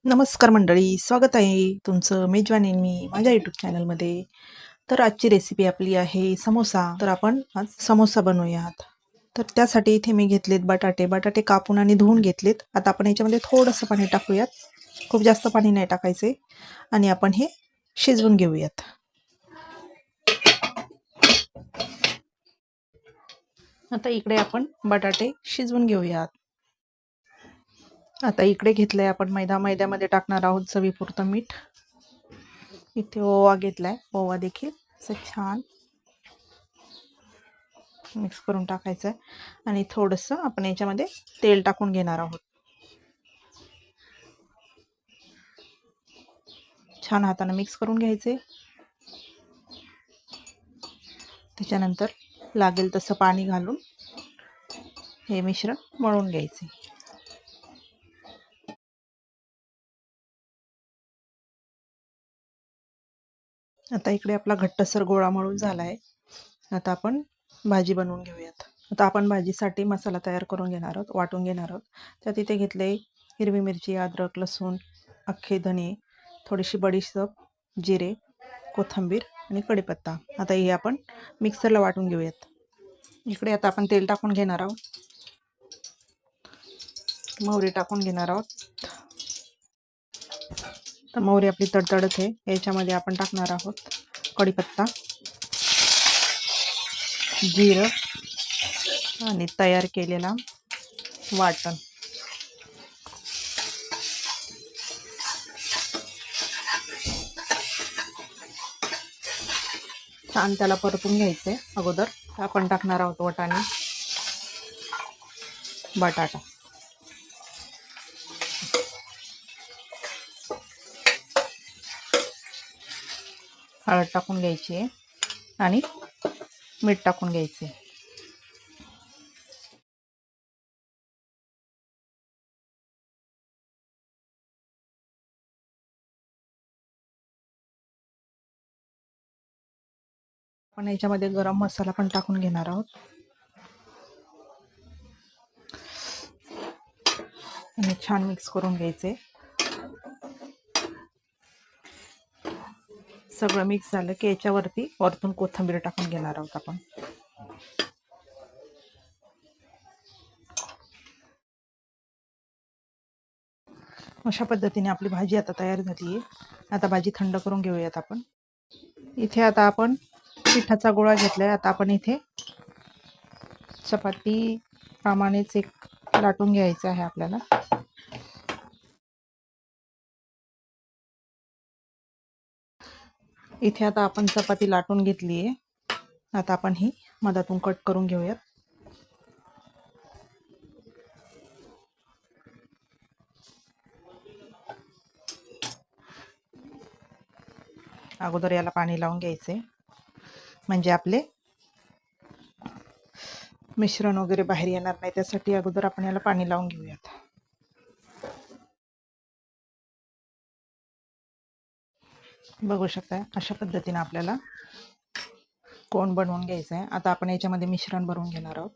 नमस्कार मंडळी, स्वागत आहे तुमचं मेजवानी मी माझ्या यूट्यूब चॅनलमध्ये. तर आजची रेसिपी आपली आहे समोसा. तर आपण आज समोसा बनवूयात. तर त्यासाठी इथे मी घेतलेत बटाटे. बटाटे कापून आणि धुवून घेतलेत. आता आपण याच्यामध्ये थोडंसं पाणी टाकूयात. खूप जास्त पाणी नाही टाकायचे. आणि आपण हे शिजवून घेऊयात. आता इकडे आपण बटाटे शिजवून घेऊयात. आता इकडे घेतलंय आपण मैदा. मैद्यामध्ये टाकणार आहोत चवीपुरतं मीठ. इथे ओवा घेतलाय. ओवा देखील असं छान मिक्स करून टाकायचं आहे. आणि थोडंसं आपण याच्यामध्ये तेल टाकून घेणार आहोत. छान हाताने मिक्स करून घ्यायचे. त्याच्यानंतर लागेल तसं पाणी घालून हे मिश्रण मळून घ्यायचे. आता इकडे आपला घट्टसर गोळा मळून झाला आहे. आता आपण भाजी बनवून घेऊयात. आता आपण भाजीसाठी मसाला तयार करून घेणार आहोत, वाटून घेणार आहोत. त्यात इथे घेतले हिरवी मिरची, अद्रक, लसूण, अख्खे धने, थोडीशी बडीशेप, जिरे, कोथिंबीर आणि कढीपत्ता. आता हे आपण मिक्सरला वाटून घेऊयात. इकडे आता आपण तेल टाकून घेणार आहोत. मोहरी टाकून घेणार आहोत. तर मोहरी आपली तडतडत आहे. याच्यामध्ये आपण टाकणार आहोत कढीपत्ता, जिरं आणि तयार केलेला वाटण. छान त्याला परतून घ्यायचे. अगोदर आपण टाकणार आहोत वाटाणे, बटाटा. हळद टाकून घ्यायची आहे आणि मीठ टाकून घ्यायचे. आपण याच्यामध्ये गरम मसाला पण टाकून घेणार आहोत आणि छान मिक्स करून घ्यायचे. सगळं मिक्स झालं की याच्यावरती वरतून कोथिंबीर टाकून घेणार आहोत आपण. अशा पद्धतीने आपली भाजी आता तयार झाली आहे. आता भाजी थंड करून घेऊयात आपण. इथे आता आपण पिठाचा गोळा घेतलाय. आता आपण इथे चपाती प्रमाणेच एक लाटून घ्यायचं आहे आपल्याला. इथे आता आपण चपाती लाटून घेतली आहे. आता आपण ही मधातून कट करून घेऊयात. अगोदर याला पाणी लावून घ्यायचे म्हणजे आपले मिश्रण वगैरे बाहेर येणार नाही. त्यासाठी अगोदर आपण याला पाणी लावून घेऊयात. बघू शकता अशा पद्धतीने आपल्याला कोण बनवून घ्यायचं आहे. आता आपण याच्यामध्ये मिश्रण भरून घेणार आहोत.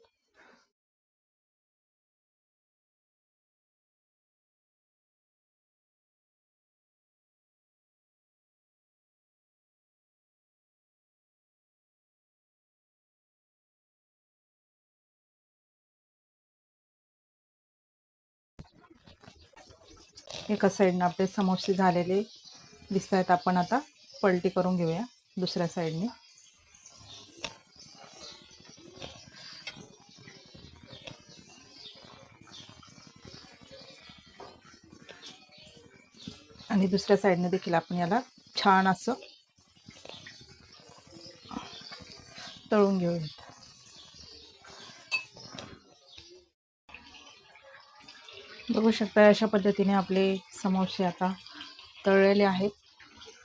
एका साईडने आपले समोसे झालेले दिसत आहेत. आपण आता पलटी करून घेऊया दुसऱ्या साईडने. आणि दुसऱ्या साईडने देखील आपण याला छान असं तळून घेऊयात. बघू शकता अशा पद्धतीने आपले समोसे आता तळलेले आहेत.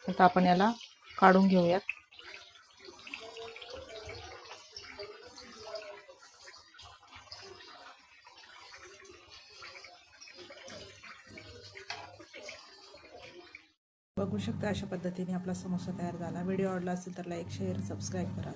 आता आपण याला काढून घेऊयात. बघू शकता अशा पद्धतीने आपला समोसा तयार झाला. व्हिडिओ आवडला असेल तर लाईक, शेअर, सबस्क्राईब करा.